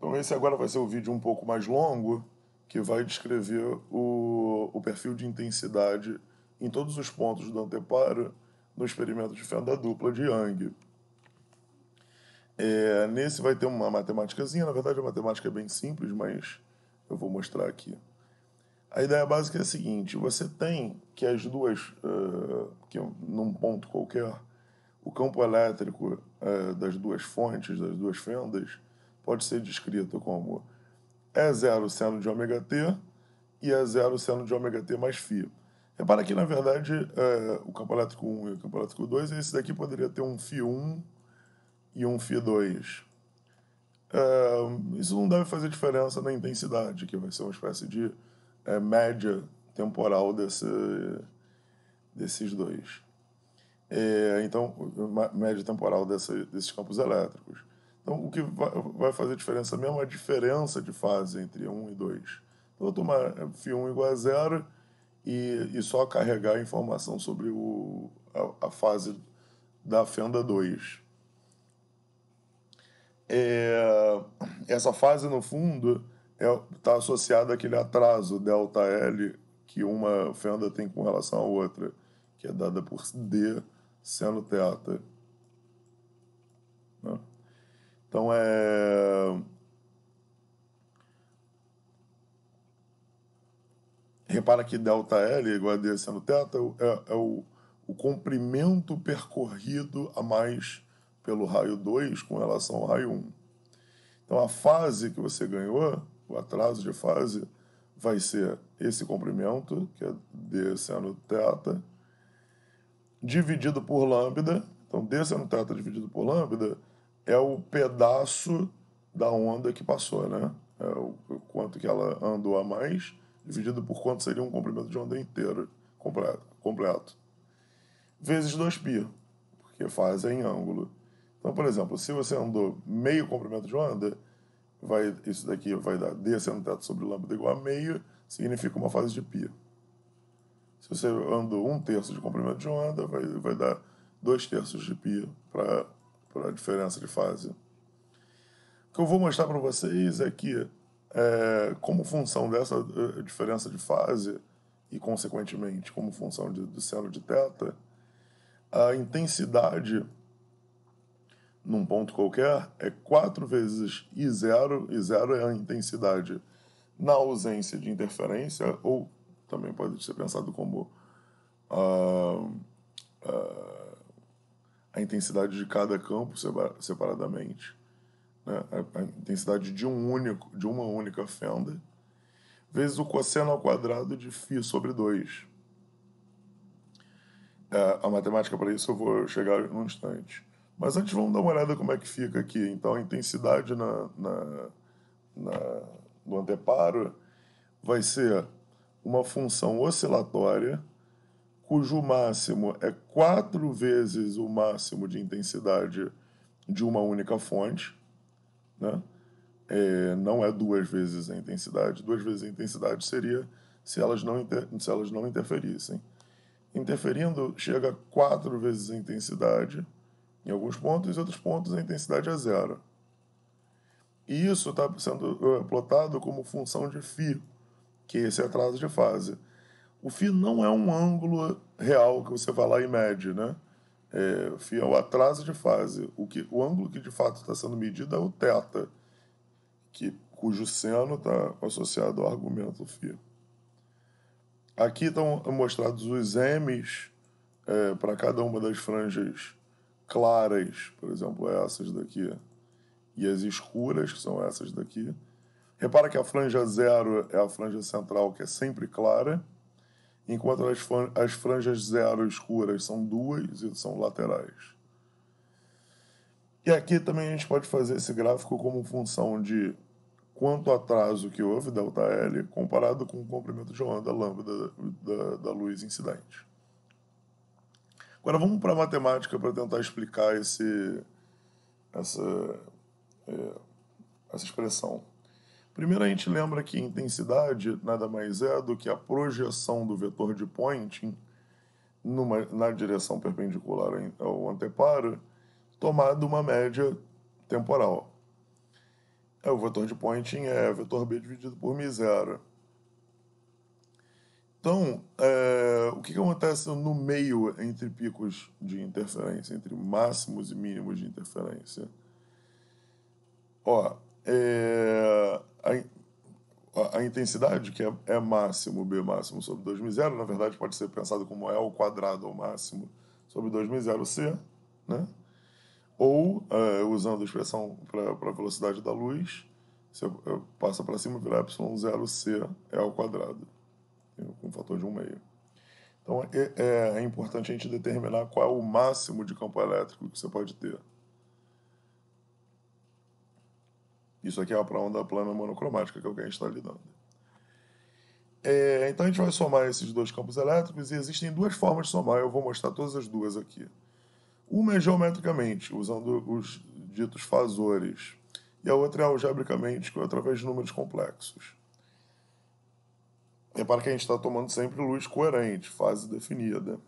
Então esse agora vai ser um vídeo um pouco mais longo, que vai descrever o perfil de intensidade em todos os pontos do anteparo no experimento de fenda dupla de Young. Nesse vai ter uma matemáticazinha, na verdade a matemática é bem simples, mas eu vou mostrar aqui. A ideia básica é a seguinte: você tem que as duas, que num ponto qualquer, o campo elétrico das duas fontes, das duas fendas, pode ser descrito como E0 seno de ômega t e E0 seno de ômega t mais φ. Repara que, na verdade, o campo elétrico 1 e o campo elétrico 2, esse daqui poderia ter um φ1 e um φ2. Isso não deve fazer diferença na intensidade, que vai ser uma espécie de média temporal desses dois. Então, média temporal desses campos elétricos. Então, o que vai fazer diferença mesmo é a diferença de fase entre 1 e 2. Então, eu vou tomar φ1 igual a zero e só carregar a informação sobre a fase da fenda 2. Essa fase, no fundo, está associada àquele atraso ΔL que uma fenda tem com relação à outra, que é dada por D seno θ. Né? Então, repara que ΔL igual a D seno θ é o comprimento percorrido a mais pelo raio 2 com relação ao raio 1. Então, a fase que você ganhou, o atraso de fase, vai ser esse comprimento, que é D seno θ, dividido por lambda. Então, D seno θ dividido por lambda é o pedaço da onda que passou, né? É o quanto que ela andou a mais, dividido por quanto seria um comprimento de onda inteiro, completo. Vezes 2π, porque fase é em ângulo. Então, por exemplo, se você andou meio comprimento de onda, isso daqui vai dar D seno θ sobre lambda igual a meio, significa uma fase de π. Se você andou 1/3 de comprimento de onda, vai dar 2/3 de π para a diferença de fase. O que eu vou mostrar para vocês é que, como função dessa diferença de fase, e consequentemente como função do seno de θ, a intensidade num ponto qualquer é 4 vezes I0. I0 é a intensidade na ausência de interferência, ou também pode ser pensado como a intensidade de cada campo separadamente, né? A intensidade de uma única fenda, vezes o cosseno ao quadrado de φ sobre 2. A matemática para isso eu vou chegar num instante. Mas antes vamos dar uma olhada como é que fica aqui. Então, a intensidade no anteparo vai ser uma função oscilatória cujo máximo é 4 vezes o máximo de intensidade de uma única fonte, né? Não é 2 vezes a intensidade. 2 vezes a intensidade seria se elas não interferissem. Interferindo, chega a 4 vezes a intensidade em alguns pontos, e em outros pontos a intensidade é zero. E isso está sendo plotado como função de φ, que é esse atraso de fase. O φ não é um ângulo real que você vai lá e mede, né? O φ é o atraso de fase. O ângulo que de fato está sendo medido é o θ, cujo seno está associado ao argumento φ. Aqui estão mostrados os m's para cada uma das franjas claras, por exemplo, essas daqui, e as escuras, que são essas daqui. Repara que a franja 0 é a franja central, que é sempre clara, enquanto as franjas 0 escuras são 2 e são laterais. E aqui também a gente pode fazer esse gráfico como função de quanto atraso que houve, ΔL, comparado com o comprimento de onda lambda da luz incidente. Agora vamos para a matemática para tentar explicar essa expressão. Primeiro a gente lembra que intensidade nada mais é do que a projeção do vetor de Poynting na direção perpendicular ao anteparo, tomado uma média temporal. O vetor de Poynting é vetor B dividido por μ0. Então, o que acontece no meio entre picos de interferência, entre máximos e mínimos de interferência? Ó, a intensidade, que é máximo, B máximo sobre 2μ0, na verdade pode ser pensado como E ao quadrado ao máximo sobre 2μ0c, né? Ou, usando a expressão para a velocidade da luz, você passa para cima e vira ε0c E ao quadrado, com um fator de 1/2. Então, é importante a gente determinar qual é o máximo de campo elétrico que você pode ter. Isso aqui é para a onda plana monocromática, que é o que a gente está lidando. Então, a gente vai somar esses dois campos elétricos, e existem duas formas de somar. Eu vou mostrar todas as duas aqui. Uma é geometricamente, usando os ditos fasores, e a outra é algebricamente, que é através de números complexos. Repara que a gente está tomando sempre luz coerente, fase definida.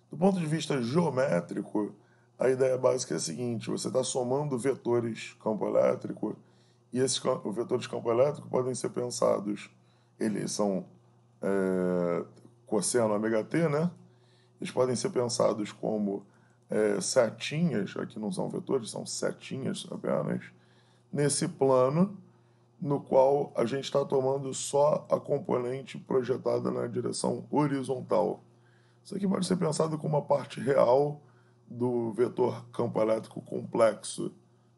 Do ponto de vista geométrico, a ideia básica é a seguinte: você está somando vetores campo elétrico, e esses vetores campo elétrico podem ser pensados, eles são cosseno ômega t, né? Eles podem ser pensados como setinhas, aqui não são vetores, são setinhas apenas, nesse plano no qual a gente está tomando só a componente projetada na direção horizontal. Isso aqui pode ser pensado como uma parte real do vetor campo elétrico complexo,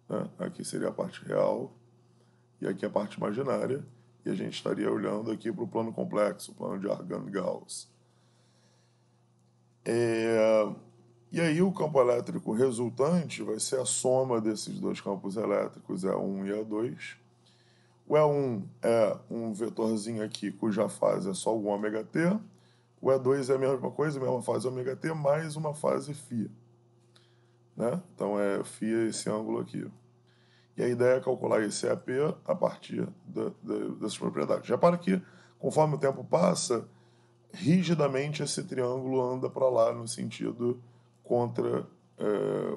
né? Aqui seria a parte real e aqui a parte imaginária, e a gente estaria olhando aqui para o plano complexo, o plano de Argand-Gauss. E aí o campo elétrico resultante vai ser a soma desses dois campos elétricos, E1 e E2. O E1 é um vetorzinho aqui cuja fase é só o ômega t. O E2 é a mesma coisa, a mesma fase ômega t, mais uma fase φ. Né? Então é φ esse ângulo aqui. E a ideia é calcular esse EP a partir dessas propriedades. Repara que, conforme o tempo passa, rigidamente esse triângulo anda para lá no sentido contra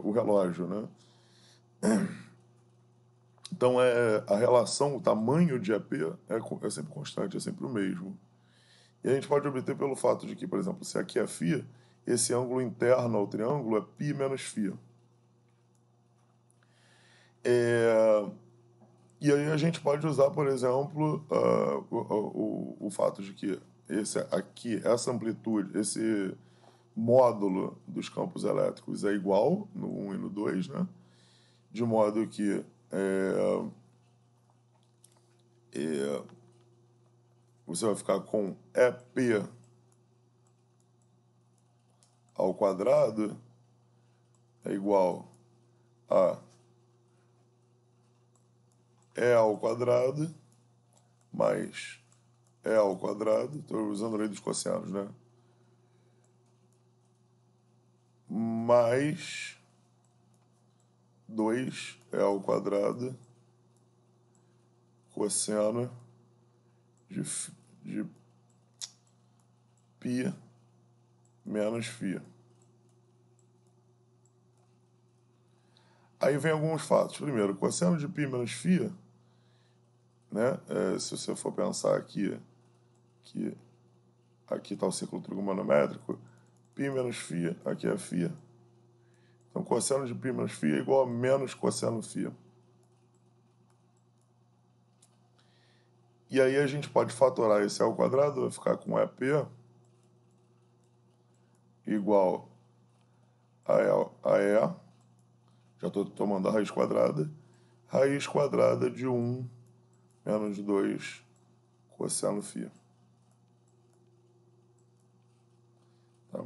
o relógio, né? Então, a relação, o tamanho de EP é sempre constante, é sempre o mesmo. E a gente pode obter pelo fato de que, por exemplo, se aqui é φ, esse ângulo interno ao triângulo é π menos φ. E aí a gente pode usar, por exemplo, o fato de que essa amplitude, esse módulo dos campos elétricos é igual no 1 e no 2, né? De modo que você vai ficar com EP ao quadrado é igual a E ao quadrado mais E ao quadrado, estou usando a lei dos cossenos, né? Mais 2 E ao quadrado cosseno de π menos φ. Aí vem alguns fatos. Primeiro, cosseno de π menos φ, né? Se você for pensar aqui, que aqui está o círculo trigonométrico, π menos φ, aqui é φ. Então, cosseno de π menos φ é igual a menos cosseno φ. E aí a gente pode fatorar esse ao quadrado, vai ficar com EP igual a E, já estou tomando a raiz quadrada de 1 menos 2 cosseno φ. Tá?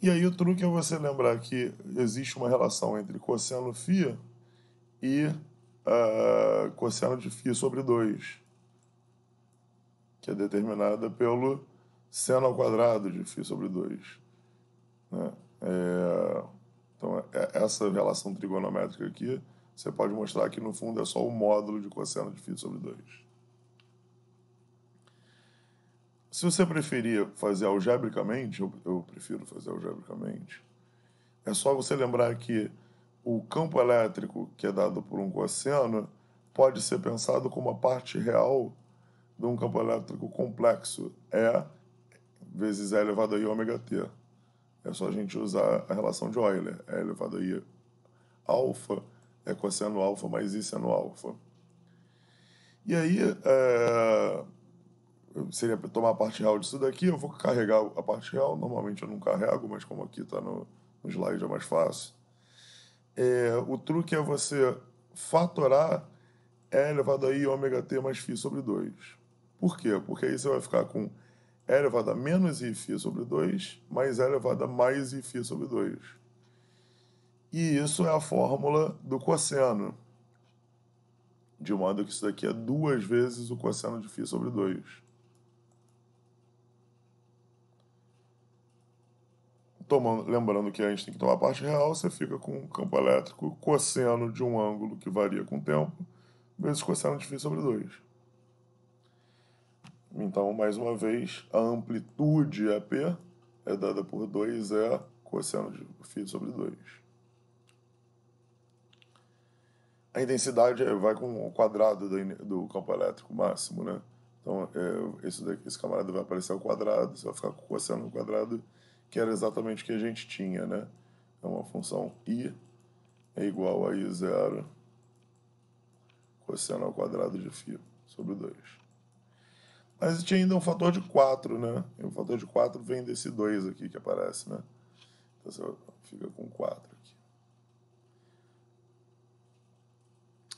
E aí o truque é você lembrar que existe uma relação entre cosseno φ e cosseno de φ sobre 2, que é determinada pelo seno ao quadrado de φ sobre 2. Né? Então, essa relação trigonométrica aqui, você pode mostrar que no fundo é só o módulo de cosseno de φ sobre 2. Se você preferir fazer algebricamente, eu prefiro fazer algebricamente, é só você lembrar que o campo elétrico, que é dado por um cosseno, pode ser pensado como a parte real de um campo elétrico complexo. É vezes E elevado a I ômega t. É só a gente usar a relação de Euler. E elevado a I alfa é cosseno alfa mais I seno alfa. E aí, seria para tomar a parte real disso daqui, eu vou carregar a parte real. Normalmente eu não carrego, mas como aqui está no slide é mais fácil. O truque é você fatorar E elevado a I ômega t mais φ sobre 2. Por quê? Porque aí você vai ficar com E elevado a menos I φ sobre 2 mais E elevado a mais I φ sobre 2. E isso é a fórmula do cosseno. De modo que isso daqui é 2 vezes o cosseno de φ sobre 2. Lembrando que a gente tem que tomar a parte real, você fica com um campo elétrico cosseno de um ângulo que varia com o tempo, vezes cosseno de φ sobre 2. Então, mais uma vez, a amplitude AP é dada por 2E cosseno de φ sobre 2. A intensidade vai com o quadrado do campo elétrico máximo, né? Então, esse camarada vai aparecer ao quadrado, você vai ficar com o cosseno ao quadrado, que era exatamente o que a gente tinha, né? É uma função I é igual a I0 cosseno ao quadrado de φ sobre 2. Mas tinha ainda um fator de 4, né? E o fator de 4 vem desse 2 aqui que aparece, né? Então você fica com 4 aqui.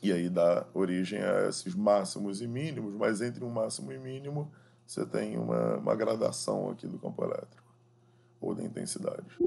E aí dá origem a esses máximos e mínimos, mas entre um máximo e mínimo você tem uma gradação aqui do campo elétrico, ou da intensidade.